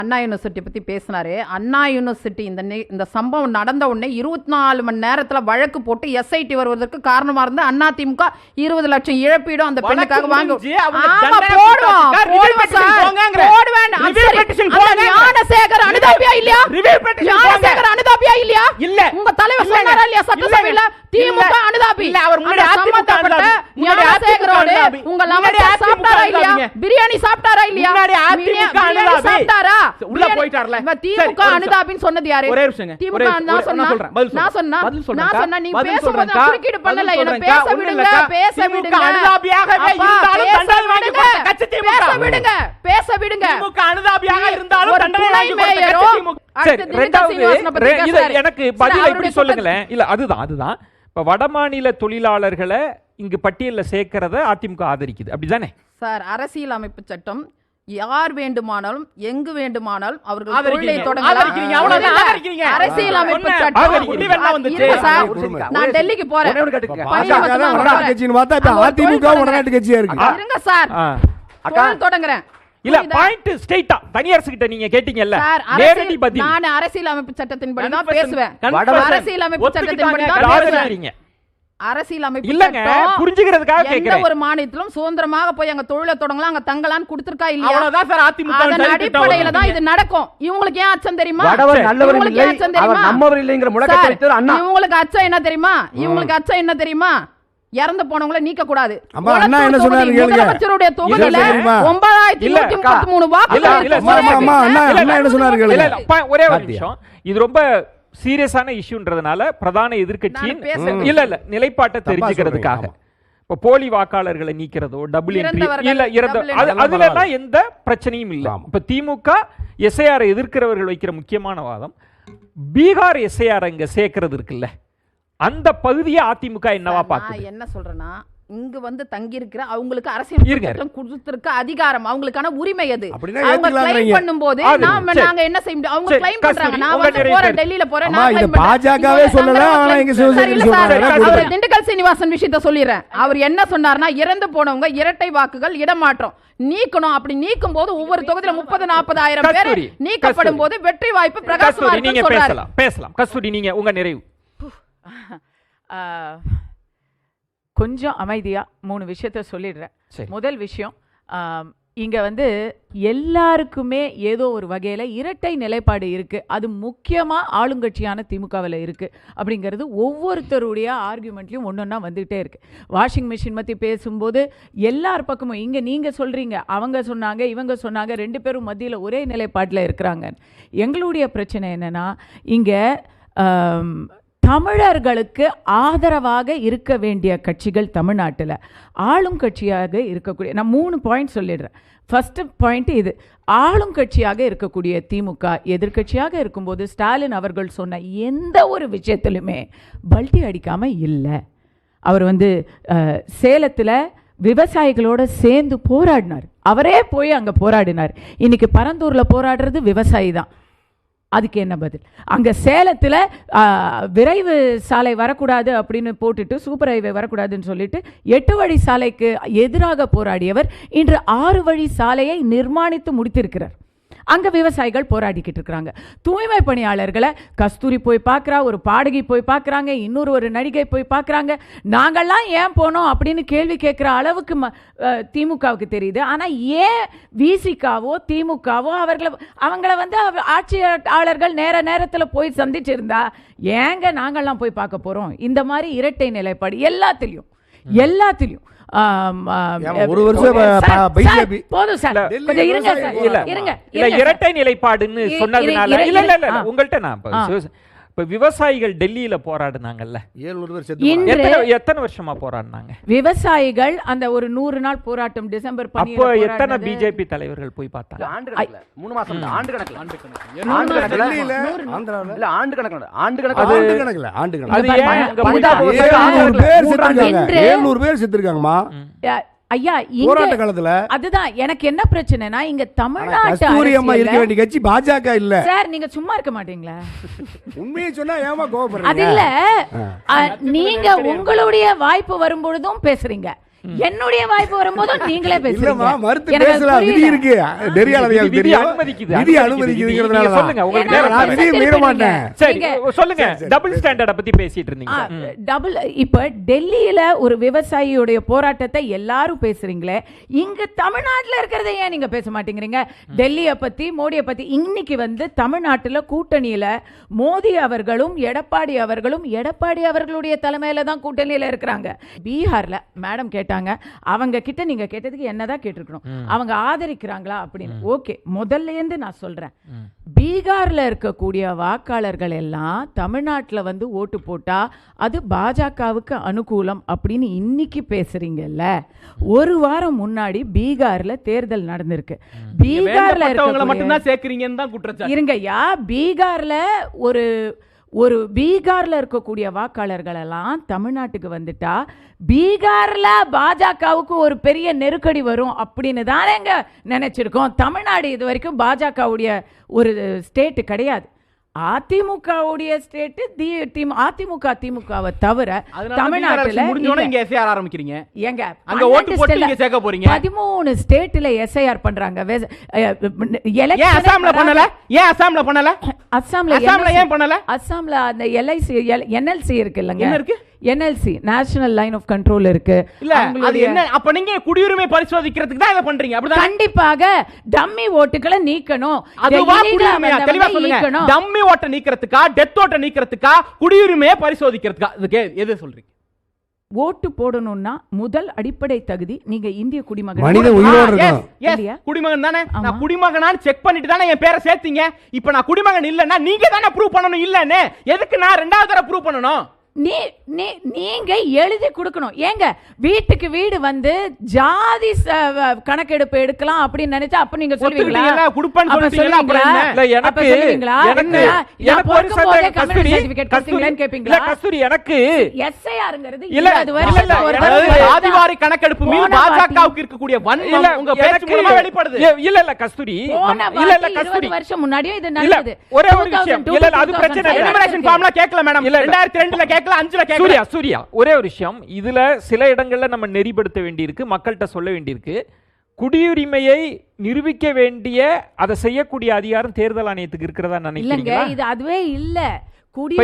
அண்ணா university பத்தி பேசினாரு. அண்ணா university இந்த சம்பவம் நடந்த உடனே 24 மணி நேரத்துல வழக்கு போட்டு எஸ்ஐடி வருவதற்கு காரணமா இருந்த அதிமுக 20 லட்சம் இழப்பீடும் அந்த பெண்ணுக்காக வாங்க ஞானசேகர் அனுதாபியா இல்லையா? ஞானசேகர் அனுதாபியா இல்லையா? உங்க தலைவர் சொன்னாரா இல்லையா சட்டசபையில திமுக அனுதாபி? ஞானசேகரோடு உங்க லவர்ஸ் சாப்பிட்டாரா இல்லையா? பிரியாணி சாப்பிட்டாரா இல்லையா? சாப்பிட்டாரா? உள்ள போயிட்டார்ல. திமுக அனுதாபின்னு சொன்னது யாரு? திமுக நான் சொன்னா நீ பேசும்போது குறுக்கீடு பண்ணல. என்ன பேச விடுங்க, பேச விடுங்க. அனுதாபியாகவே இருந்தாலும் தண்டனை வாங்கி போட்ட கட்சி திமுக. பேச விடுங்க. திமுக அனுதாபியாக இருந்தாலும் தண்டனை வாங்கி போட்ட கட்சி திமுக. சரி, ரெண்டாவது எனக்கு பதில் இப்படி சொல்லுங்களேன். இல்ல அதுதான் இப்ப வடமாநில தொழிலாளர்களை இங்கு பட்டியல்ல சேர்க்கிறத அதிமுக ஆதரிக்குது, அப்படிதானே சார்? அரசியல் அமைப்பு சட்டம் யார் வேண்டுமானாலும் எங்கு வேண்டுமானாலும் அவர்கள் தொழிலை தொடங்கலாம். அரசியல் அமைப்பு சட்டம் நான் டெல்லிக்கு போறேன். இருங்க சார், தொடங்குறேன். இல்ல பாயிண்ட் ஸ்ட்ரைட்டா தனியார் கிட்ட நீங்க கேட்டீங்கல்ல, நேரடி பதில். நான் அரசியல் அமைப்பு சட்டத்தின்படி தான் பேசுவேன். அரசியல் அமைப்பு சட்டத்தின்படி தான் பேசுறீங்க. அரசியல் அமைப்பு சட்டம் புரிஞ்சுக்கிறதுக்காக கேக்குறேன். எந்த ஒரு மாநிலத்திலும் சுதந்திரமாக போய் அங்க தொழிலை தொடங்கலாம், அங்க தங்கலான்னு கொடுத்திருக்கா இல்லையா? அவ்வளவுதான் சார். அதிமுக அதன் அடிப்படையில தான் இது நடக்கும். இவங்களுக்கு ஏன் அச்சம் தெரியுமா? இவங்களுக்கு ஏன் அச்சம் தெரியுமா? நம்மவர் இல்லைங்கற முழக்கத்தை வைத்து அண்ணா இவங்களுக்கு அச்சம் என்ன தெரியுமா? இவங்களுக்கு அச்சம் என்ன தெரியுமா? இறந்து போனவங்களை நீக்க கூடாது. அண்ணா என்ன சொன்னாரு கேளுங்க. முதலமைச்சருடைய தொகுதியில 9133 வாக்குகள். அம்மா அண்ணா என்ன சொன்னாரு கேளுங்க. ஒரே ஒரு நிமிஷம். இது ரொம்ப சீரியஸான இஷ்யூன்றதுனால பிரதான எதிர்க்கட்சியின் இல்ல நிலைப்பாட்டை தெரிஞ்சுக்கிறதுக்காக இப்ப போலி வாக்காளர்களை நீக்கிறதோ டபுள் என்ட்ரி அதுல எல்லாம் எந்த பிரச்சனையும் இல்ல. இப்ப திமுக எஸ்ஐஆர் எதிர்க்கிறவர்கள் வைக்கிற முக்கியமான வாதம், பீகார் எஸ்ஐஆர் இங்க சேர்க்கிறது இருக்குல்ல, அந்த பகுதியை அதிமுக என்னவா பாக்குது? என்ன சொல்றேன்னா, இங்க வந்து தங்கி இருக்கிற அவங்களுக்கு அரசியல் சட்டம் கொடுத்திருக்க அதிகாரம், அவங்களுக்கான உரிமை அது. அவங்க கிளைம் பண்ணும்போது நாங்க என்ன செய்ய முடியும்? அவங்க கிளைம் பண்றாங்க. நான் வந்து போறேன், டெல்லியில போறேன். நான் கிளைம் பாஜகவே சொல்லல, ஆனா இங்க சிவசேனா திண்டுக்கல் சீனிவாசன் விஷயத்தை சொல்லிறேன். அவர் என்ன சொன்னார்னா, இறந்து போனவங்க இரட்டை வாக்குகள் இடமாற்றம் நீக்கணும். அப்படி நீக்கும் போது ஒவ்வொரு தொகுதியில 30-40 பேர் நீக்கப்படும் போது வெற்றி வாய்ப்பு பிரகாசமா இருக்குன்னு சொல்றாரு. பேசலாம் கஸ்தூரி, நீங்க உங்க நிறைவு. கொஞ்சம் அமைதியா 3 விஷயத்த சொல்லிடுறேன். முதல் விஷயம், இங்க வந்து எல்லாருக்குமே ஏதோ ஒரு வகையில இரட்டை நிலைப்பாடு இருக்கு. அது முக்கியமா ஆளுங்கட்சியான திமுகவில் இருக்கு அப்படிங்கிறது ஒவ்வொருத்தருடைய ஆர்குமெண்ட்லயும் ஒன்னொன்னா வந்துகிட்டே இருக்கு. வாஷிங் மிஷின் பத்தி பேசும்போது எல்லார் பக்கமும் இங்க நீங்க சொல்றீங்க, அவங்க சொன்னாங்க, இவங்க சொன்னாங்க, 2 பேரும் மத்தியில ஒரே நிலைப்பாட்டில் இருக்கிறாங்க. எங்களுடைய பிரச்சனை என்னன்னா, இங்க தமிழர்களுக்கு ஆதரவாக இருக்க வேண்டிய கட்சிகள் தமிழ்நாட்டில் ஆளும் கட்சியாக இருக்கக்கூடிய, நான் 3 பாயிண்ட் சொல்லிடுறேன். ஃபர்ஸ்ட் பாயிண்ட் இது, ஆளும் கட்சியாக இருக்கக்கூடிய திமுக எதிர்கட்சியாக இருக்கும்போது ஸ்டாலின் அவர்கள் சொன்ன எந்த ஒரு விஷயத்திலுமே பல்ட்டி அடிக்காமல் இல்லை. அவர் வந்து சேலத்தில் விவசாயிகளோட சேர்ந்து போராடினார். அவரே போய் அங்கே போராடினார். இன்னைக்கு பரந்தூரில் போராடுறது விவசாயி தான். அதுக்கு என்ன பதில்? அங்கே சேலத்தில் விரைவு சாலை வரக்கூடாது அப்படின்னு போட்டுட்டு சூப்பர் ஹைவே வரக்கூடாதுன்னு சொல்லிட்டு 8 வழி சாலைக்கு எதிராக போராடியவர் இன்று 6 வழி சாலையை நிர்மாணித்து முடித்திருக்கிறார். அங்கே விவசாயிகள் போராடிக்கிட்டு இருக்கிறாங்க. தூய்மை பணியாளர்களை கஸ்தூரி போய் பார்க்குறா, ஒரு பாடகி போய் பார்க்குறாங்க, ஒரு நடிகை போய் பார்க்குறாங்க. நாங்கள்லாம் ஏன் போனோம் அப்படின்னு கேள்வி கேட்குற அளவுக்கு திமுகவுக்கு தெரியுது. ஆனால் ஏன் விசிகாவோ திமுகவோ அவங்கள வந்து ஆட்சியாளர்கள் நேரத்தில் போய் சந்திச்சிருந்தா ஏங்க நாங்கள்லாம் போய் பார்க்க போகிறோம்? இந்த மாதிரி இரட்டை நிலைப்பாடு எல்லாத்திலையும் ஒரு வருஷம் இரட்டை நிலைப்பாடுன்னு சொன்னதுனால உங்கள்கிட்ட நான் இப்ப விவசாயிகள் டெல்லியில போராடுனாங்கல்ல, 700 பேர் எத்தனை வருஷமா போராடினாங்க விவசாயிகள்? அந்த ஒரு 100 நாள் போராட்டம் டிசம்பர் 10. அப்போ எத்தனை பிஜேபி தலைவர்கள் போய் பார்த்தாங்க? ஆண்டு கணக்குல ஐயா, போராட்ட காலத்துல அதுதான் எனக்கு என்ன பிரச்சனைனா, இங்க தமிழ்நாட்டு இருக்க வேண்டிய கட்சி பாஜக இல்ல சார். நீங்க சும்மா இருக்க மாட்டீங்களா? உண்மையை சொன்னா ஏமா கோபப்படுறீங்க? அது இல்ல, நீங்க உங்களுடைய வாய்ப்பு வரும்பொழுதும் பேசுறீங்க, என்னுடைய வாய்ப்பு வரும்போது நீங்களே இல்லம்மா, பேசுறீங்க. மறுத்து எனக்கு பேசலாம். விதி புரியல. இருக்கு. நெறியாளர்களுக்கு விதி தெரியும். அனுமதிக்குது. விதி அனுமதிக்குதுங்கிறதுனால நீங்க சொல்லுங்க, உங்களுக்கு நான் நேரம் விதியை மீற மாட்டேன். சரி நீங்க- சொல்லுங்க. டபுள் ஸ்டாண்டர்ட பத்தி பேசிட்டு இருந்தீங்க. டபுள் இப்ப டெல்லியில ஒரு விவசாயியுடைய போராட்டத்தை எல்லாரும் பேசுறீங்களே, இங்க தமிழ்நாட்டுல இருக்கிறத ஏன் நீங்க பேச மாட்டேங்கிறீங்க? டெல்லியை பத்தி, மோடியை பத்தி. இன்னைக்கு வந்து தமிழ்நாட்டுல கூட்டணியில மோடி அவர்களும் எடப்பாடி அவர்களுடைய தலைமையில தான் கூட்டணியில இருக்கிறாங்க. பீகார்ல மேடம் கேட்டாங்க, அவங்க கிட்ட நீங்க கேட்டதுக்கு என்னதான் கேட்டிருக்கணும், அவங்க ஆதரிக்கிறாங்களா அப்படின்னு. ஓகே, முதல்ல இருந்து நான் சொல்றேன், பீகார்ல இருக்கக்கூடிய வாக்காளர்கள் எல்லாம் தமிழ்நாட்டுல வந்து ஓட்டு போட்டா அது பாஜகவுக்கு அனுகூலம் அப்படின்னு இன்னைக்கு பேசுறீங்கல்ல. ஒரு வாரம் முன்னாடி பீகார்ல தேர்தல் நடந்திருக்கு. பீகார்ல இருக்கவங்கள மட்டும் தான் சேர்க்கறீங்கன்னு தான் குற்றச்சாட்டு. இருங்கய்யா, பீகார்ல ஒரு பீகார்ல இருக்கக்கூடிய வாக்காளர்கள் எல்லாம் தமிழ்நாட்டுக்கு வந்துட்டா பீகார்ல பாஜகவுக்கு ஒரு பெரிய நெருக்கடி வரும் அப்படின்னு தானேங்க நினைச்சிருக்கோம். தமிழ்நாடு இது வரைக்கும் பாஜகவுடைய ஒரு ஸ்டேட் கிடையாது. அதிமுகவுடைய ஸ்டேட் அதிமுக திமுகவை தவிர தமிழ்நாட்டுல முடிஞ்சோனே இங்க எஸ்ஐஆர் ஆரம்பிக்கிறீங்க. ஏங்க அங்க ஓட்டு போட்டு நீங்க சேர்க்க போறீங்க. 13 ஸ்டேட்ல எஸ்ஐஆர் பண்றாங்க. ஏன் அசாம்ல பண்ணல? அசாம்ல ஏன் பண்ணல? அசாம்ல அந்த எல்ஐசி என்எல்சி இருக்கு இல்லங்க, என்ன இருக்கு? NLC national line of control இருக்கு. இல்ல அது என்ன? அப்ப நீங்க குடியுரிமை பரிசோதிக்கிறதுக்கு தான் இத பண்றீங்க, அப்படிதான்? கண்டிப்பாக டம்மி ஓட்டுகளை நீக்கணும். அதுவா குடியுரிமையா? தெளிவா சொல்லுங்க. டம்மி ஓட்டை நீக்கிறதுக்கா, டெத் ஓட்டை நீக்கிறதுக்கா, குடியுரிமையை பரிசோதிக்கிறதுக்கா? இதுக்கு எது சொல்றீங்க? ஓட்டு போடணும்னா முதல் அடிப்படை தகுதி நீங்க இந்திய குடிமகன். மனித உயிரோட இருக்கணும். குடிமகன் தானே? நான் குடிமகனான்னு செக் பண்ணிட்டு தானே என் பேரை சேர்த்தீங்க. இப்ப நான் குடிமகன் இல்லன்னா நீங்க தானே ப்ரூவ் பண்ணணும். இல்லன்னு எதுக்கு நான் ரெண்டாவது தடவை ப்ரூவ் பண்ணணும்? நீங்க எழுதி கொடுக்கணும். ஏங்க வீட்டுக்கு வீடு வந்து ஜாதி கணக்கெடுப்பு எடுக்கலாம் அப்படின்னு நினைச்சா அப்ப நீங்க சொல்லுவீங்களா? குடுப்பன்னு சொல்றீங்களா? அப்புறம் என்ன? எனக்கு ஆதிவாரி கணக்கெடுப்பு மீது பாஜகவுக்கு இருக்கக்கூடிய வன்மம் உங்க பேச்சு மூலமா வெளிப்படுது. இல்ல கஸ்தூரி, 20 வருஷம் முன்னாடியே இது நடந்தது. ஒரே ஒரு விஷயம், இல்ல அது பிரச்சனை இல்ல. எனுமரேஷன் ஃபார்ம்ல கேட்கல மேடம். 2002ல கேட்கல, 5ல கேட்கல. சூர்யா ஒரே ஒரு விஷயம், இதுல சில இடங்கள்ல நம்ம நெறிப்படுத்த வேண்டியிருக்கு, மக்கள்கிட்ட சொல்ல வேண்டியிருக்கு. குடியுரிமையை நிரூபிக்க வேண்டிய அதை செய்யக்கூடிய அதிகாரம் தேர்தல் ஆணையத்துக்கு இருக்கிறதா நினைக்கிறீங்க? இது அதுவே இல்ல.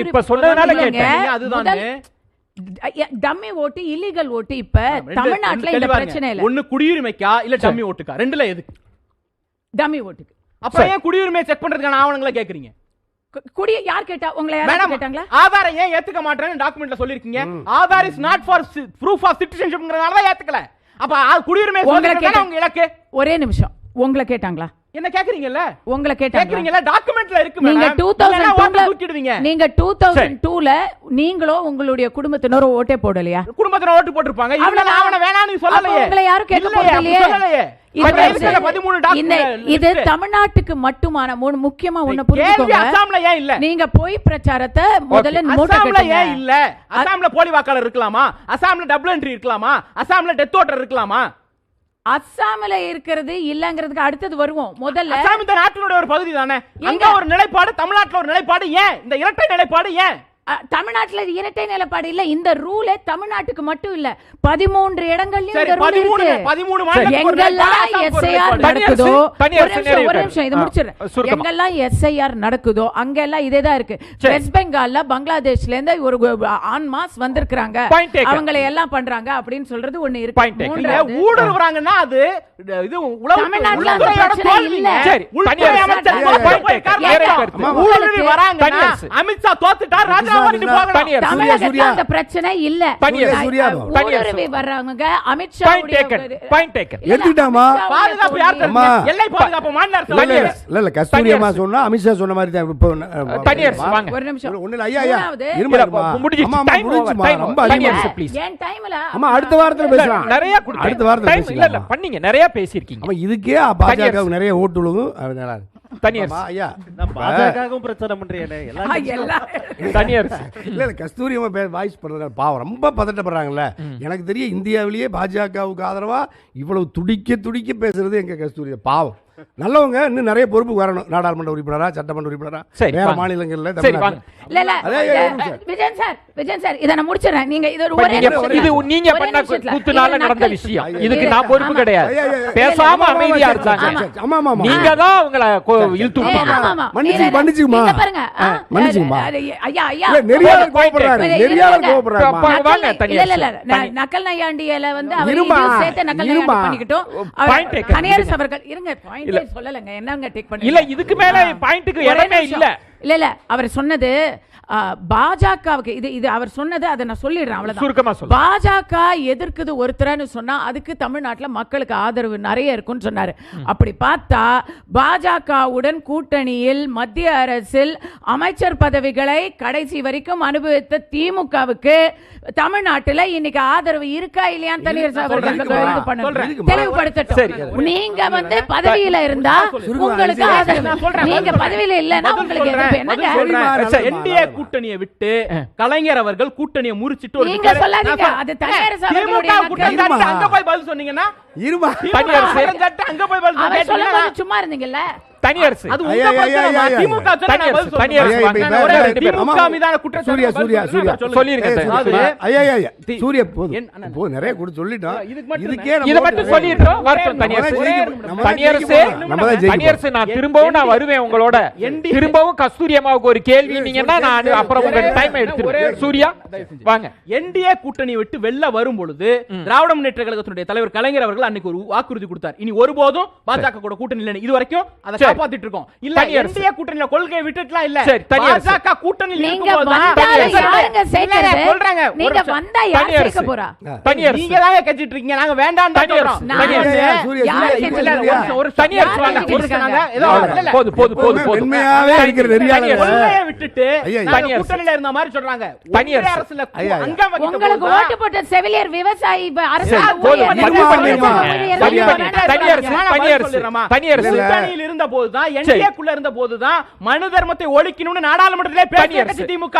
இப்ப சொன்னதுனால கேட்டேன். அதுதான் டம்மி ஓட்டு, இல்லீகல் ஓட்டு. இப்ப தமிழ்நாட்டுல இந்த பிரச்சனை இல்ல. ஒன்னு குடியுரிமைக்கா இல்ல டம்மி ஓட்டுக்கா? ரெண்டுல எதுக்கு? டம்மி ஓட்டுக்கு. அப்ப ஏன் குடியுரிமையை செக் பண்றதுக்கான ஆவணங்களை கேக்குறீங்க? யார் கேட்டா? உங்களை யாராவது கேட்டாங்களா? ஆதார் ஏன் ஏத்துக்க மாட்டேன்னு டாக்குமெண்ட்ல சொல்லிருக்கீங்க. Aadhaar is not for proof of சிட்டிசன்ஷிப்ங்கறதால தான் ஏத்துக்கல. அப்ப குடியுரிமை சோதிக்கிறதுனா உங்க இலக்கு. ஒரே நிமிஷம், உங்களை கேட்டாங்களா? என்ன கேக்குறீங்கல்ல? உங்களை கேக்குறீங்கல்ல? டாக்குமெண்ட்ல இருக்கு. நீங்க 2002ல நீங்களோ உங்களுடைய குடும்பத்தினரோ ஓட்டே போடலையா? குடும்பத்தினர் ஓட்டு போட்டுருப்பாங்க. அவன வேணாம்னு சொல்லலையே. உங்களை யாரும் கேட்க போறதில்லையே. இது தமிழ்நாட்டுக்கு மட்டுமான முக்கியமா ஒண்ணு புரிஞ்சுக்கோங்க. அசாம்ல ஏன் இல்ல? நீங்க போய் பிரச்சாரத்தை முதல்ல அசாம்ல ஏன் இல்ல? அசாம்ல போலி வாக்காளர் இருக்கலாமா? அசாம்ல டபுள் என்ட்ரி இருக்கலாமா? அசாம்ல டெத் ஓட்டர் இருக்கலாமா? அசாம்ல இருக்கிறது இல்லங்கிறதுக்கு அடுத்தது வருவோம். முதல்ல அசாம் இந்த நாட்டினுடைய ஒரு பகுதி தானே. அங்க ஒரு நிலைப்பாடு, தமிழ்நாட்டுல ஒரு நிலைப்பாடு. ஏன் இந்த இரட்டை நிலைப்பாடு? ஏன் தமிழ்நாட்டுல இரட்டை நிலைப்பாடு இல்ல? இந்த ரூல் தமிழ்நாட்டுக்கு மட்டும் இல்ல, 13 இடங்கள்லயும் இந்த ரூல் இருக்கு. 13 எங்கெல்லாம் எஸ்ஐஆர் நடக்குதோ, ஒரு நிமிஷம் இது முடிச்சிடுறேன். எங்கெல்லாம் எஸ்ஐஆர் நடக்குதோ அங்கெல்லாம் இதேதான் இருக்கு. வெஸ்ட் பெங்கால்ல பங்களாதேஷ்ல இருந்து ஒரு ஆன் மாஸ் வந்திருக்காங்க, அவங்களை எல்லாம் பண்றாங்க அப்படின்னு சொல்றது ஒண்ணு இருக்கு. ஊடுருவறாங்கன்னா அது இது தமிழ்நாட்டுல பிரச்சனை இல்ல. அமித்ஷா தோத்துட்டார், ராஜா பிரச்சனை இல்ல. ஊடுருவி வர்றவங்க அமித்ஷா பாதுகாப்பு எல்லை பாதுகாப்பு மாநில அரசு கஸ்தூரி அம்மா சொன்னா அமித்ஷா சொன்ன மாதிரி தான். ஒரு நிமிஷம், அடுத்த வாரத்துல பேசலாம். அடுத்த வாரத்துல பேசலாம். பண்ணீங்க, நிறைய பேசியிருக்கீங்க. இதுக்கே பாஜக நிறைய ஓட்டு விழுகும். கஸ்தூரி வாய்ஸ் பண்றது பாவம், ரொம்ப பதட்டப்படுறாங்கல்ல. எனக்கு தெரியும் இந்தியாவிலேயே பாஜகவுக்கு ஆதரவா இவ்வளவு துடிக்க பேசுறது எங்க கஸ்தூரி. பாவம். நல்லவங்க இன்னும் நிறைய பொறுப்பு வரணும். நாடாளுமன்ற உறுப்பினரா, சட்டமன்ற உறுப்பினரா, சரி, வேற வாங்க. மாநிலங்கள்ல, சரி, வாங்க. இல்ல இல்ல அதே விஜயன் சார் இத நான் முடிச்சறேன். நீங்க இது ஒரு ஒரே இது நீங்க பண்ண கூத்துனால நடந்த விஷயம். இதுக்கு நான் பொறுப்பு கிடையாது. பேசாம அமைதியா இருந்தாங்க. ஆமா ஆமா நீங்க தான் அவங்கள இழுத்து விட்டீங்க. மன்னிச்சுமா பாருங்க மன்னிச்சுமா. ஐயா ஐயா இல்ல நெறியாளர் கோபப்படுறாரு, நெறியாளர் கோபப்படுறாரு. வாங்க, தனியா இல்ல நக்கல் நையாண்டியில வந்து அவர் இருமா, சேர்த்து நக்கல் இருமா. நையாண்டி பண்ணிக்கிட்டோம். Point taken. கனியரசு அவர்கள் இருங்க, பாயிண்டே சொல்லலங்க, என்னங்க டேக் பண்ணி இல்ல இதுக்கு மேல பாயிண்ட்க்கு இடமே இல்ல. இல்ல அவர் சொன்னது பாஜகவுக்கு இது அவர் சொன்னது, அதை நான் சொல்லிடுறேன் அவ்வளவுதான். சுருக்கமா சொல்லுங்க. பாஜக எதிர்க்குது ஒருத்தரன்னு சொன்னா அதுக்கு தமிழ்நாட்டுல மக்களுக்கு ஆதரவு நிறைய இருக்குன்னு சொன்னாரு. அப்படி பார்த்தா பாஜகவுடன் கூட்டணியில் மத்திய அரசில் அமைச்சர் பதவிகளை கடைசி வரைக்கும் அனுபவித்த திமுகவுக்கு தமிழ்நாட்டுல இன்னைக்கு ஆதரவு இருக்கா இல்லையான்னு தனியார் தெளிவுபடுத்தட்டும். நீங்க வந்து பதவியில இருந்தா உங்களுக்கு ஆதரவு, நீங்க பதவியில இல்லன்னா உங்களுக்கு எதிர்ப்பு. என்னங்க என்டிஏ கூட்டணியை விட்டு கலைஞர் அவர்கள் கூட்டணியை முறிச்சிட்டு நீங்க சொல்லாதீங்க, அது தனியார் அங்க போய் பதில் சொன்னீங்கன்னா இருமா அங்க போய் பதில் அவர் சொல்லும்போது சும்மா இருந்தீங்கல்ல. தனியரசு அது உங்க பிரச்சனை. திமுக சொன்னா பதில் சொல்லுங்க. திமுக மீதான குற்றச்சாட்டு சூர்யா போதும், நிறைய கூட சொல்லிட்டோம். இத மட்டும் சொல்லிட்டோம். வரட்டும் தனியரசு, நான் திரும்பவும் நான் வருவேன் உங்களோட. திரும்பவும் கஸ்தூரி அம்மாவுக்கு ஒரு கேள்வி நீங்கன்னா நான் அப்புறம் உங்க டைம் எடுத்துறேன். சூர்யா வாங்க. என்டிஏ கூட்டணி விட்டு வெளில வரும் பொழுது திராவிட முன்னேற்ற கழகத்தினுடைய தலைவர் கலைஞர் அவர்கள் அன்னைக்கு ஒரு வாக்குறுதி கொடுத்தார். இனி ஒருபோதும் பாஜக கூட கூட்டணி இல்ல. இது வரைக்கும் அதை காப்பாத்திட்டு இருக்கோம். இல்ல என்டிஏ கூட்டணியில கொள்கையை விட்டுட்டலாம் இல்ல. பாஜக கூட்டணியில் இருக்கும்போது யாருங்க சேர்க்கறது? சொல்றாங்க. நீங்க வந்தா யார் சேர்க்க போறா? நீங்க தான் கட்டிட்டு இருக்கீங்க. நாங்க வேண்டாம் தான் சொல்றோம். ஒரு தனியார் வாங்க. ஒரு சொன்னாங்க ஏதோ இல்ல போது உண்மையாவே இருக்கிற நெறியாளர் கொள்கையை விட்டுட்டு நாங்க கூட்டணியில இருந்த மாதிரி சொல்றாங்க. தனியார் அரசுல அங்கம் வைக்க உங்களுக்கு ஓட்டு போட்ட செவிலியர் விவசாயி அரசு கூட்டணியில் இருந்த போதுதான், என்டிஏக்குள்ள இருந்த போதுதான் மனு தர்மத்தை ஒழிக்கணும்னு நாடாளுமன்றத்திலே பேசிய கட்சி திமுக.